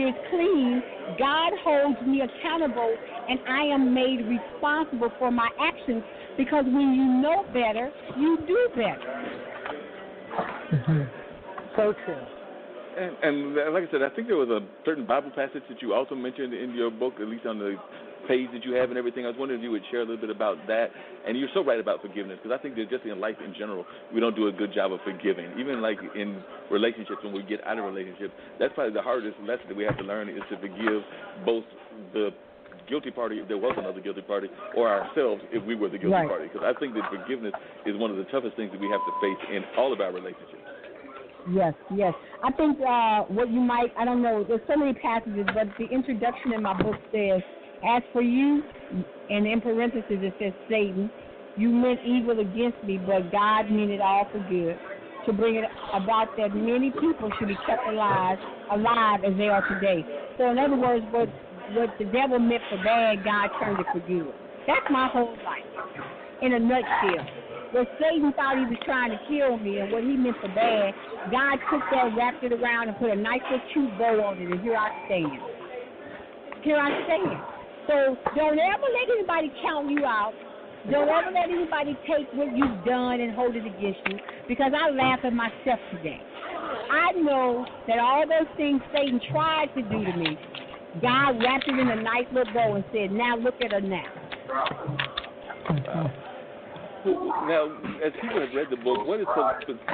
is clean, God holds me accountable, and I am made responsible for my actions, because when you know better, you do better. So true. And like I said, I think there was a certain Bible passage that you also mentioned in your book, at least on the page that you have and everything. I was wondering if you would share a little bit about that. And you're so right about forgiveness, because I think that just in life in general, we don't do a good job of forgiving. Even like in relationships, when we get out of relationships, that's probably the hardest lesson that we have to learn, is to forgive both the guilty party, if there was another guilty party, or ourselves if we were the guilty party. Because I think that forgiveness is one of the toughest things that we have to face in all of our relationships. Yes. I think what you might, I don't know, there's so many passages, but the introduction in my book says, as for you, and in parentheses it says, Satan, you meant evil against me, but God meant it all for good, to bring it about that many people should be kept alive as they are today. So in other words, what the devil meant for bad, God turned it for good. That's my whole life, in a nutshell. What Satan thought he was trying to kill me and what he meant for bad, God took that, wrapped it around, and put a nice little cute bow on it, and here I stand. So don't ever let anybody count you out. Don't ever let anybody take what you've done and hold it against you, because I laugh at myself today. I know that all those things Satan tried to do to me, God wrapped it in a nice little bow and said, now look at her now. Now, as people have read the book, what has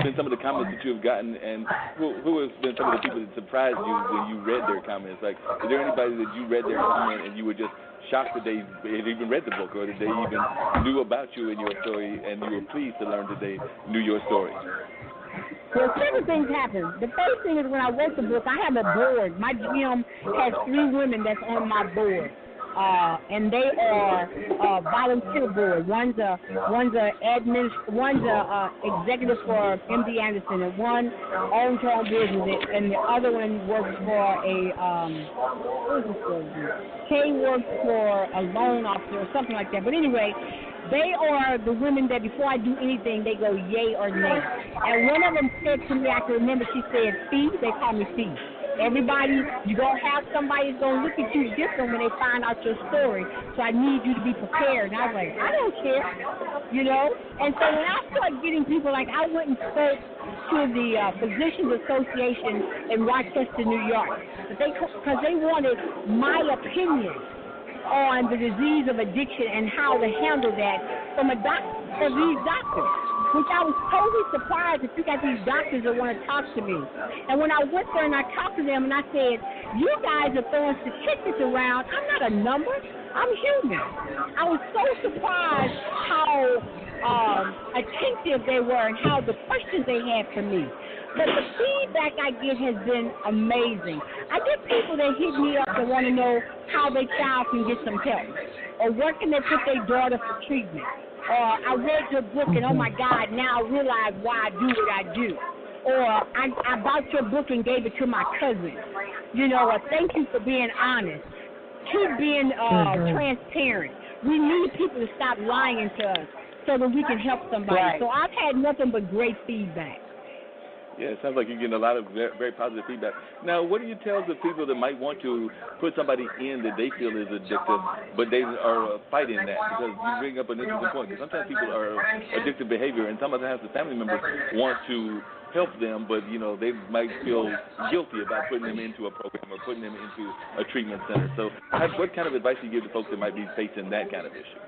been some of the comments that you have gotten, and who has been some of the people that surprised you when you read their comments? Like, is there anybody that you read their comment and you were just shocked that they had even read the book, or that they even knew about you and your story, and you were pleased to learn that they knew your story? Well, several things happened. The first thing is, when I wrote the book, I have a board. My gym has 3 women that's on my board. And they are volunteer board. One's a executive for MD Anderson, and one owns her own business, and the other one works for Kay works for a loan officer or something like that. But anyway, they are the women that before I do anything, they go yay or nay. And one of them said to me, I can remember, she said, Fee, they call me Fee. Everybody, you're going to have somebody that's going to look at you different when they find out your story, so I need you to be prepared. And I was like, I don't care, you know? And so when I started getting people, like I went and spoke to the Physicians Association in Rochester, New York, because they wanted my opinion on the disease of addiction and how to handle that from these doctors. Which I was totally surprised that you got these doctors that want to talk to me. And when I went there and I talked to them and I said, you guys are throwing statistics around. I'm not a number. I'm human. I was so surprised how attentive they were and how the questions they had for me. But the feedback I get has been amazing. I get people that hit me up and want to know how their child can get some help, or where can they put their daughter for treatment. Or I read your book and, oh, my God, now I realize why I do what I do. Or I bought your book and gave it to my cousin. You know, or thank you for being honest. Keep being transparent. We need people to stop lying to us so that we can help somebody. Right. So I've had nothing but great feedback. Yeah, it sounds like you're getting a lot of very, very positive feedback. Now, what do you tell the people that might want to put somebody in that they feel is addictive, but they are fighting that? Because you bring up an interesting point, because sometimes people are addictive behavior, and sometimes the family members want to help them, but, you know, they might feel guilty about putting them into a program or putting them into a treatment center. So what kind of advice do you give to folks that might be facing that kind of issue?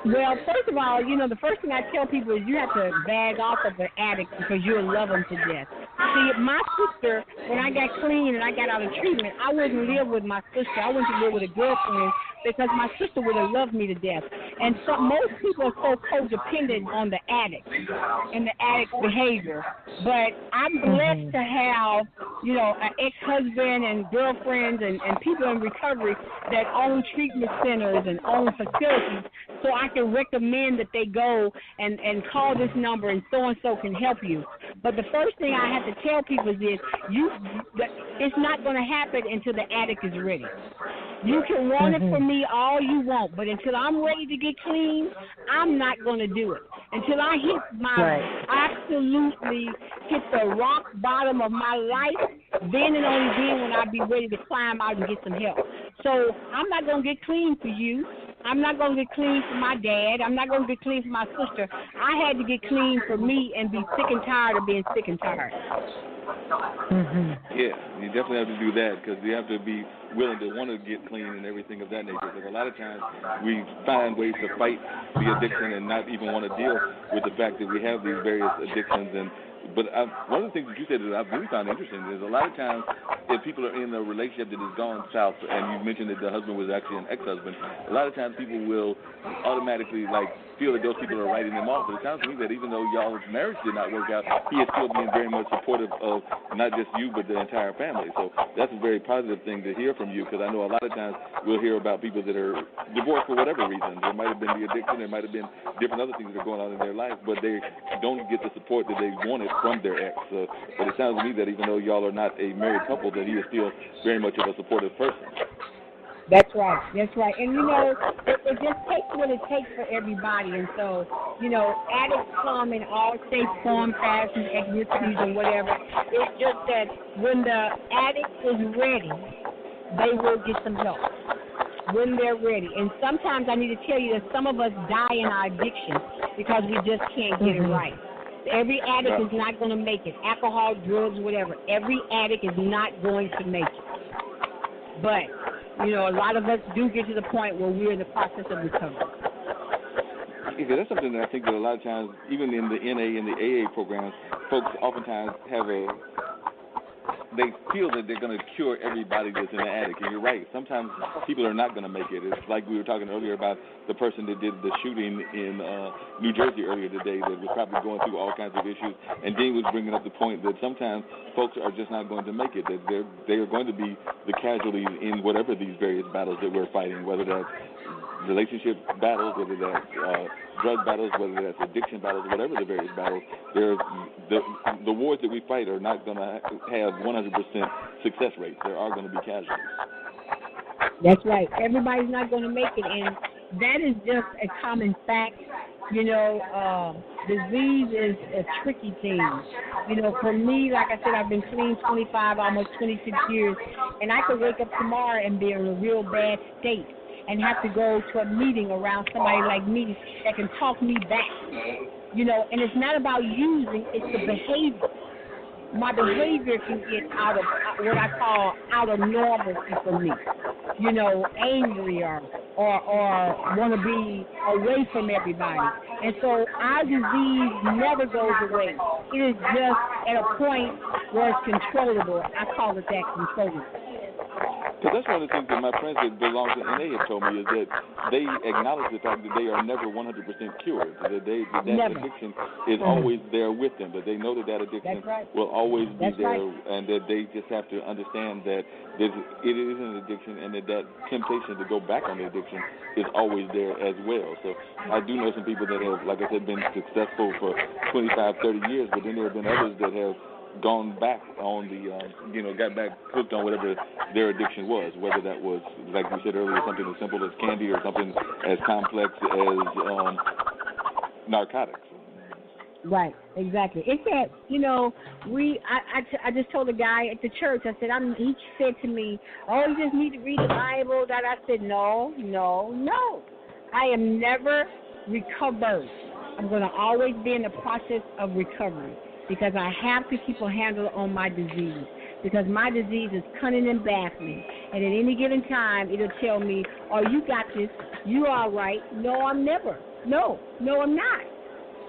Well, first of all, you know, the first thing I tell people is you have to bag off of an addict because you'll love them to death. See, my sister, when I got clean and I got out of treatment, I wouldn't live with my sister. I went to live with a girlfriend because my sister would have loved me to death. And so most people are so codependent on the addict and the addict's behavior. But I'm blessed to have, you know, an ex-husband and girlfriends and people in recovery that own treatment centers and own facilities, so I can recommend that they go and call this number and so can help you. But the first thing I have to tell people is this: it's not going to happen until the addict is ready. You can want it from me all you want, but until I'm ready to get clean, I'm not going to do it. Until I hit absolutely hit the rock bottom of my life, Then and only then when I be ready to climb out and get some help. So I'm not going to get clean for you. I'm not going to get clean for my dad. I'm not going to get clean for my sister. I had to get clean for me and be sick and tired of being sick and tired. Yeah, you definitely have to do that because you have to be willing to want to get clean and everything of that nature. Because a lot of times we find ways to fight the addiction and not even want to deal with the fact that we have these various addictions. But one of the things that you said that I've really found interesting is a lot of times if people are in a relationship that has gone south, and you mentioned that the husband was actually an ex-husband, a lot of times people will automatically feel that those people are writing them off. But it sounds to me that even though y'all's marriage did not work out, he is still being very much supportive of not just you but the entire family. So that's a very positive thing to hear from you, because I know a lot of times we'll hear about people that are divorced for whatever reason. There might have been the addiction, there might have been different other things that are going on in their life, but they don't get the support that they wanted from their ex. But it sounds to me that even though y'all are not a married couple, that he is still very much of a supportive person. That's right. That's right. And, it just takes what it takes for everybody. And so, addicts come in all shapes, forms, fashions, ethnicities, and whatever. It's just that when the addict is ready, they will get some help when they're ready. And sometimes I need to tell you that some of us die in our addiction because we just can't get it right. Every addict is not going to make it. Alcohol, drugs, whatever. Every addict is not going to make it. But, a lot of us do get to the point where we're in the process of recovery. Yeah, that's something that I think that a lot of times, even in the NA and the AA programs, folks oftentimes they feel that they're going to cure everybody that's in the addict. And you're right. Sometimes people are not going to make it. It's like we were talking earlier about the person that did the shooting in New Jersey earlier today that was probably going through all kinds of issues. And Dean was bringing up the point that sometimes folks are just not going to make it, that they are going to be the casualties in whatever these various battles that we're fighting, whether that's relationship battles, whether that's drug battles, whether that's addiction battles, whatever the various battles, the wars that we fight are not going to have 100% success rates. There are going to be casualties. That's right. Everybody's not going to make it, and that is just a common fact. Disease is a tricky thing. For me, like I said, I've been clean 25, almost 26 years, and I could wake up tomorrow and be in a real bad state and have to go to a meeting around somebody like me that can talk me back. And it's not about using, it's the behavior. My behavior can get out of what I call out of normalcy for me. Angry or want to be away from everybody. And so our disease never goes away. It is just at a point where it's controllable. I call it that, controllable. Because that's one of the things that my friends that belong to NA have told me is that they acknowledge the fact that they are never 100% cured, that addiction is always there with them, that they know that addiction will always be there, and that they just have to understand that it is an addiction and that temptation to go back on the addiction is always there as well. So I do know some people that have, like I said, been successful for 25, 30 years, but then there have been others that have gone back on got back hooked on whatever their addiction was, whether that was, like we said earlier, something as simple as candy or something as complex as narcotics. Right, exactly. It's that, I just told a guy at the church, I said, he said to me, oh, you just need to read the Bible. That I said, no. I am never recovered. I'm going to always be in the process of recovery, because I have to keep a handle on my disease, because my disease is cunning and baffling. And at any given time, it'll tell me, oh, you got this, you're all right. No, I'm never. No, I'm not.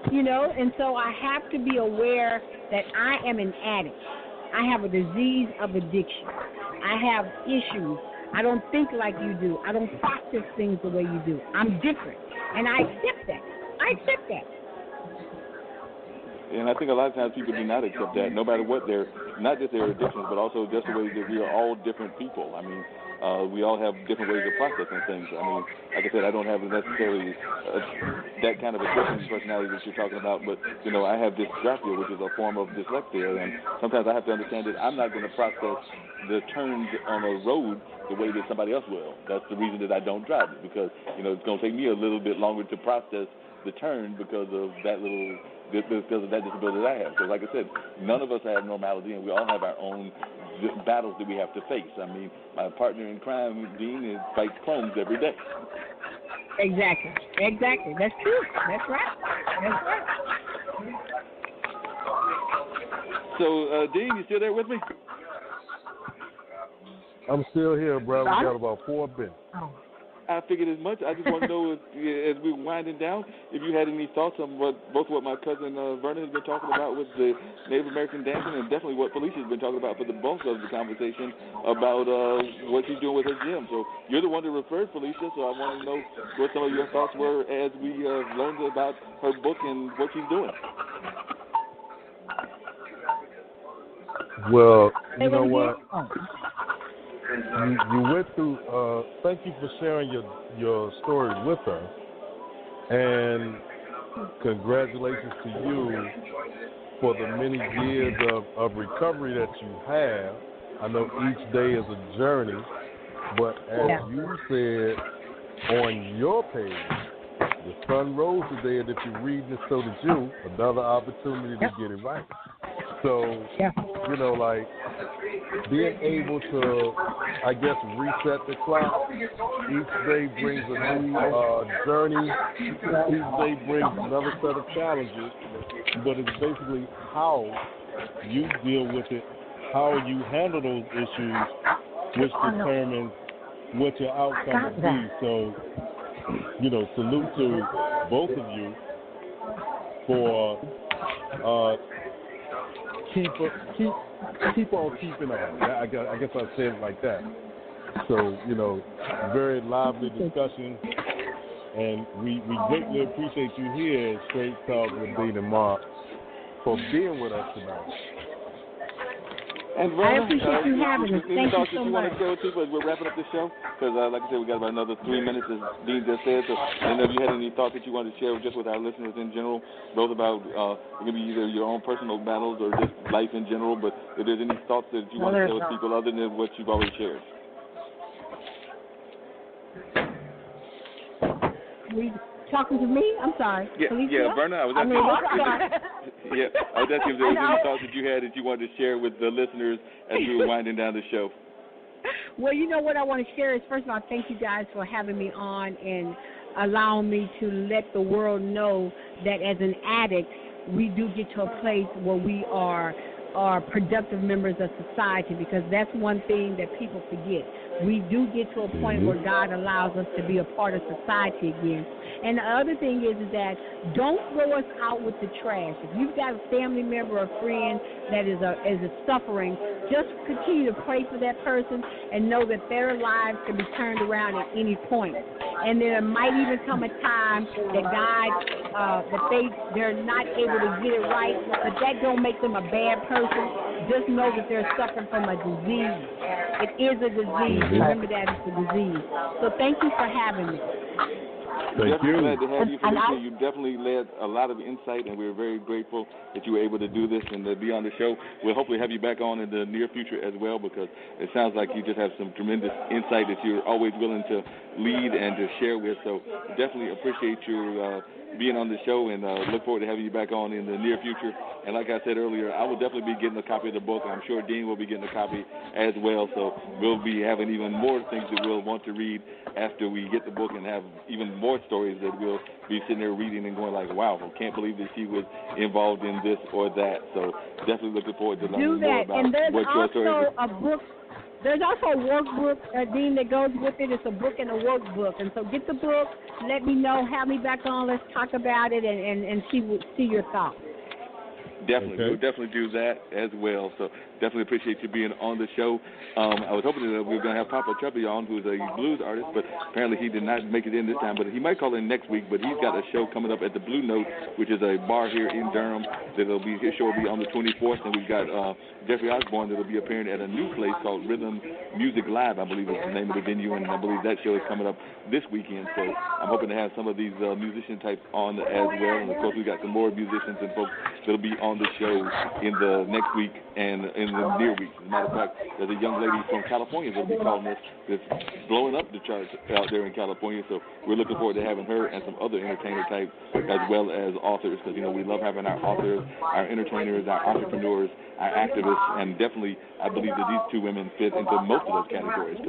And so I have to be aware that I am an addict. I have a disease of addiction. I have issues. I don't think like you do. I don't process things the way you do. I'm different, and I accept that. And I think a lot of times people do not accept that, no matter what not just their addictions, but also just the way that we are all different people. I mean, we all have different ways of processing things. I mean, like I said, I don't have necessarily that kind of a different personality that you're talking about, but, I have dysgraphia, which is a form of dyslexia, and sometimes I have to understand that I'm not going to process the turns on a road the way that somebody else will. That's the reason that I don't drive it, because, it's going to take me a little bit longer to process the turn because of that little because of that disability that I have. Because, like I said, none of us have normality, and we all have our own battles that we have to face. I mean, my partner in crime, Dean, fights clones every day. Exactly. That's true. That's right. So, Dean, you still there with me? I'm still here, bro. We got about 4 minutes. I figured as much. I just want to know, as we're winding down, if you had any thoughts on both what my cousin Vernon has been talking about with the Native American dancing, and definitely what Felicia's been talking about for the bulk of the conversation about what she's doing with her gym. So you're the one that referred Felicia, so I want to know what some of your thoughts were as we learned about her book and what she's doing. Well, you know what? You went through. Thank you for sharing your story with us, and congratulations to you for the many years of recovery that you have. I know each day is a journey, but as you said on your page, the sun rose today, and if you're reading it, so did you. Another opportunity to get it right. So, you know, like, being able to, I guess, reset the clock. Each day brings a new journey. Each day brings another set of challenges. But it's basically how you deal with it, how you handle those issues, which determines what your outcome will be. So, you know, salute to both of you for keep on keeping on. I guess I'll say it like that. So, you know, very lively discussion, and we greatly appreciate you here at Straight Talk with Dean and Mark for being with us tonight. And I appreciate you having us. Thank you so much. You want to share with people as we're wrapping up the show? Because, like I said, we got about another 3 minutes, as Dean just said. So, I don't know if you had any thoughts that you wanted to share just with our listeners in general, both about it can be either your own personal battles or just life in general. But if there's any thoughts that you want to share with people other than what you've already shared. Talking to me? I'm sorry. Yeah, Verna, I was asking I was asking if there was any thoughts that you had that you wanted to share with the listeners as we were winding down the show. Well, you know what I want to share is, first of all, thank you guys for having me on and allowing me to let the world know that as an addict, we do get to a place where we are productive members of society, because that's one thing that people forget. We do get to a point where God allows us to be a part of society again. And the other thing is that don't throw us out with the trash. If you've got a family member or friend that is suffering, just continue to pray for that person and know that their lives can be turned around at any point. And there might even come a time that they're not able to get it right, but that don't make them a bad person. Just know that they're suffering from a disease. It is a disease. Remember that it's a disease. So thank you for having me. Thank you. Glad to have you, Felicia. You definitely led a lot of insight, and we're very grateful that you were able to do this and to be on the show. We'll hopefully have you back on in the near future as well, because it sounds like you just have some tremendous insight that you're always willing to lead and to share with. So definitely appreciate you being on the show, and look forward to having you back on in the near future. And like I said earlier, I will definitely be getting a copy of the book. I'm sure Dean will be getting a copy as well. So we'll be having even more things that we'll want to read after we get the book, and have even more stories that we'll be sitting there reading and going like, wow, I can't believe that she was involved in this or that. So definitely looking forward to learning more about what your story is. There's also a workbook, Dean, that goes with it. It's a book and a workbook. And so get the book, let me know, have me back on, let's talk about it, and see your thoughts. Definitely. Okay. We'll definitely do that as well. So definitely appreciate you being on the show. I was hoping that we were going to have Papa Truppy on, who's a blues artist, but apparently he did not make it in this time. But he might call in next week. But he's got a show coming up at the Blue Note, which is a bar here in Durham. His show will be on the 24th. And we've got Jeffrey Osborne that will be appearing at a new place called Rhythm Music Live, I believe is the name of the venue. And I believe that show is coming up this weekend. So I'm hoping to have some of these musician types on as well. And, of course, we've got some more musicians and folks that will be on the show in the next week and in in the near weeks. As a matter of fact, there's a young lady from California that will be calling us that's blowing up the charts out there in California. So we're looking forward to having her and some other entertainer types as well as authors, because, we love having our authors, our entertainers, our entrepreneurs, our activists, and definitely I believe that these two women fit into most of those categories.